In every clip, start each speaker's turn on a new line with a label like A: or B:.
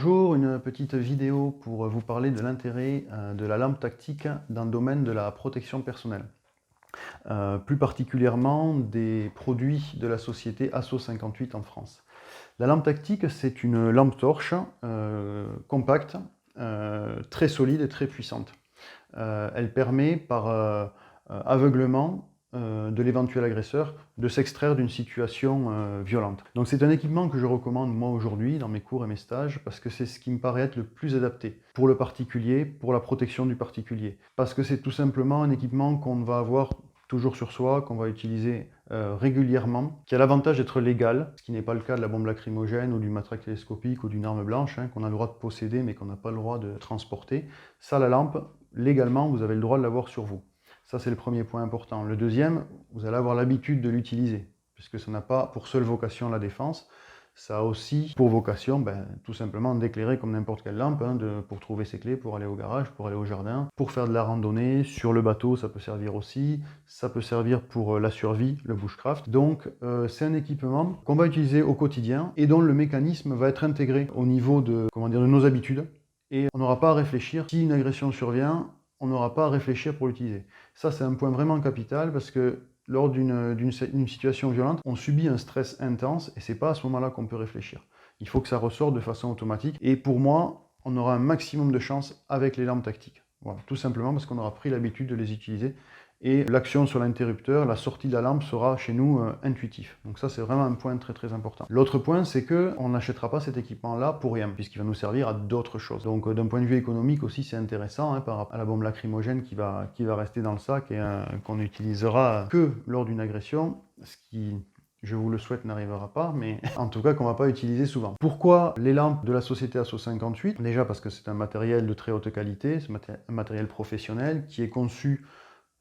A: Bonjour, une petite vidéo pour vous parler de l'intérêt de la lampe tactique dans le domaine de la protection personnelle. Plus particulièrement des produits de la société Asso 58 en France. La lampe tactique, c'est une lampe torche compacte, très solide et très puissante. Elle permet par aveuglement de l'éventuel agresseur de s'extraire d'une situation violente. Donc c'est un équipement que je recommande moi aujourd'hui dans mes cours et mes stages parce que c'est ce qui me paraît être le plus adapté pour le particulier, pour la protection du particulier. Parce que c'est tout simplement un équipement qu'on va avoir toujours sur soi, qu'on va utiliser régulièrement, qui a l'avantage d'être légal, ce qui n'est pas le cas de la bombe lacrymogène ou du matraque télescopique ou d'une arme blanche, qu'on a le droit de posséder mais qu'on n'a pas le droit de transporter. Ça, la lampe, légalement, vous avez le droit de l'avoir sur vous. Ça, c'est le premier point important. Le deuxième, vous allez avoir l'habitude de l'utiliser, puisque ça n'a pas pour seule vocation la défense. Ça a aussi pour vocation, tout simplement, d'éclairer comme n'importe quelle lampe, pour trouver ses clés, pour aller au garage, pour aller au jardin, pour faire de la randonnée. Sur le bateau, ça peut servir aussi. Ça peut servir pour la survie, le bushcraft. Donc, c'est un équipement qu'on va utiliser au quotidien et dont le mécanisme va être intégré au niveau de nos habitudes. Et on n'aura pas à réfléchir. Si une agression survient, on n'aura pas à réfléchir pour l'utiliser. Ça, c'est un point vraiment capital parce que lors d'une situation violente, on subit un stress intense et c'est pas à ce moment-là qu'on peut réfléchir. Il faut que ça ressorte de façon automatique. Et pour moi, on aura un maximum de chance avec les lampes tactiques. Voilà, tout simplement parce qu'on aura pris l'habitude de les utiliser. Et l'action sur l'interrupteur, la sortie de la lampe sera chez nous intuitif. Donc ça, c'est vraiment un point très très important. L'autre point, c'est qu'on n'achètera pas cet équipement-là pour rien, puisqu'il va nous servir à d'autres choses. Donc d'un point de vue économique aussi, c'est intéressant par rapport à la bombe lacrymogène qui va rester dans le sac et qu'on n'utilisera que lors d'une agression, ce qui, je vous le souhaite, n'arrivera pas, mais en tout cas qu'on ne va pas utiliser souvent. Pourquoi les lampes de la société Asso 58? Déjà parce que c'est un matériel de très haute qualité, c'est un matériel professionnel qui est conçu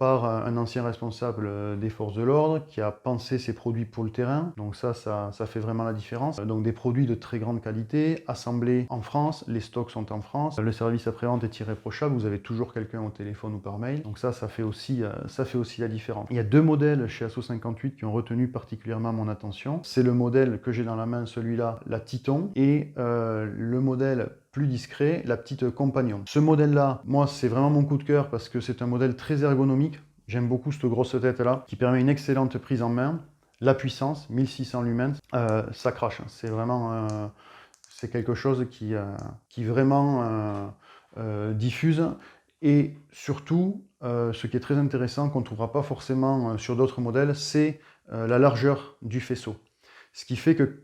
A: par un ancien responsable des forces de l'ordre qui a pensé ses produits pour le terrain. Donc ça fait vraiment la différence. Donc des produits de très grande qualité, assemblés en France, les stocks sont en France, le service après-vente est irréprochable, vous avez toujours quelqu'un au téléphone ou par mail. Donc ça fait aussi la différence. Il y a deux modèles chez Asso 58 qui ont retenu particulièrement mon attention. C'est le modèle que j'ai dans la main, celui-là, la Titon, et le modèle plus discret, la petite Compagnon. Ce modèle-là, moi, c'est vraiment mon coup de cœur parce que c'est un modèle très ergonomique. J'aime beaucoup cette grosse tête-là, qui permet une excellente prise en main. La puissance, 1600 lumens, ça crache. C'est vraiment c'est quelque chose qui vraiment diffuse. Et surtout, ce qui est très intéressant, qu'on ne trouvera pas forcément sur d'autres modèles, c'est la largeur du faisceau. Ce qui fait que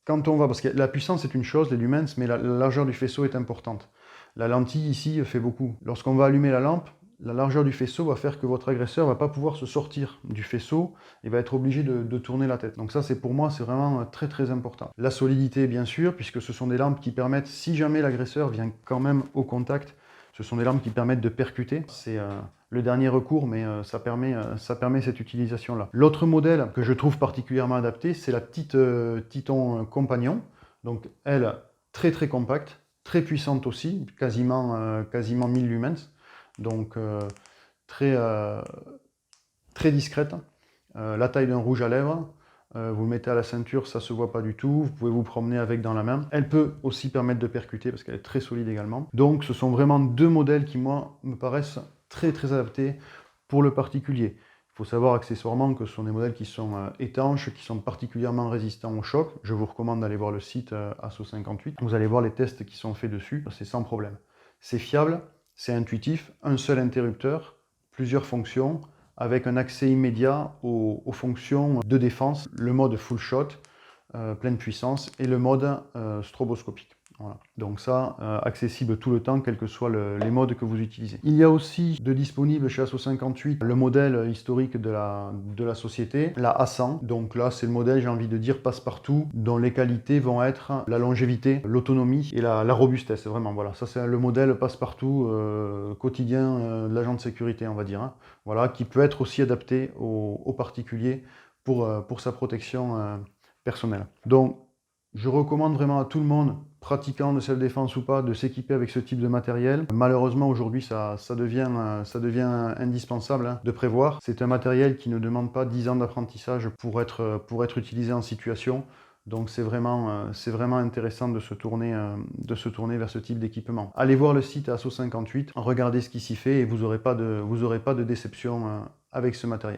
A: quand on va, parce que la puissance c'est une chose, les lumens, mais la largeur du faisceau est importante. La lentille ici fait beaucoup. Lorsqu'on va allumer la lampe, la largeur du faisceau va faire que votre agresseur ne va pas pouvoir se sortir du faisceau et va être obligé de tourner la tête. Donc ça, c'est pour moi, c'est vraiment très très important. La solidité, bien sûr, puisque ce sont des lampes qui permettent, si jamais l'agresseur vient quand même au contact, ce sont des lampes qui permettent de percuter. C'est le dernier recours, mais ça permet cette utilisation-là. L'autre modèle que je trouve particulièrement adapté, c'est la petite Titon Compagnon. Donc elle, très très compacte, très puissante aussi, quasiment 1000 lumens. Donc très discrète. La taille d'un rouge à lèvres. Vous le mettez à la ceinture, ça ne se voit pas du tout. Vous pouvez vous promener avec dans la main. Elle peut aussi permettre de percuter parce qu'elle est très solide également. Donc ce sont vraiment deux modèles qui, moi, me paraissent très très adaptés pour le particulier. Il faut savoir accessoirement que ce sont des modèles qui sont étanches, qui sont particulièrement résistants au choc. Je vous recommande d'aller voir le site Asso 58. Vous allez voir les tests qui sont faits dessus, c'est sans problème. C'est fiable, c'est intuitif, un seul interrupteur, plusieurs fonctions, avec un accès immédiat aux fonctions de défense, le mode full shot, pleine puissance, et le mode stroboscopique. Voilà. Donc ça, accessible tout le temps, quels que soient les modes que vous utilisez. Il y a aussi de disponible chez Asso 58 le modèle historique de la société, la A100. Donc là, c'est le modèle, j'ai envie de dire, passe-partout, dont les qualités vont être la longévité, l'autonomie et la robustesse. Vraiment, voilà. Ça, c'est le modèle passe-partout quotidien de l'agent de sécurité, on va dire. Voilà, qui peut être aussi adapté aux particuliers pour sa protection personnelle. Donc, je recommande vraiment à tout le monde, pratiquant de self-défense ou pas, de s'équiper avec ce type de matériel. Malheureusement, aujourd'hui, ça devient indispensable de prévoir. C'est un matériel qui ne demande pas 10 ans d'apprentissage pour être utilisé en situation. Donc c'est vraiment intéressant de se tourner vers ce type d'équipement. Allez voir le site ASSO 58, regardez ce qui s'y fait et vous n'aurez pas de déception avec ce matériel.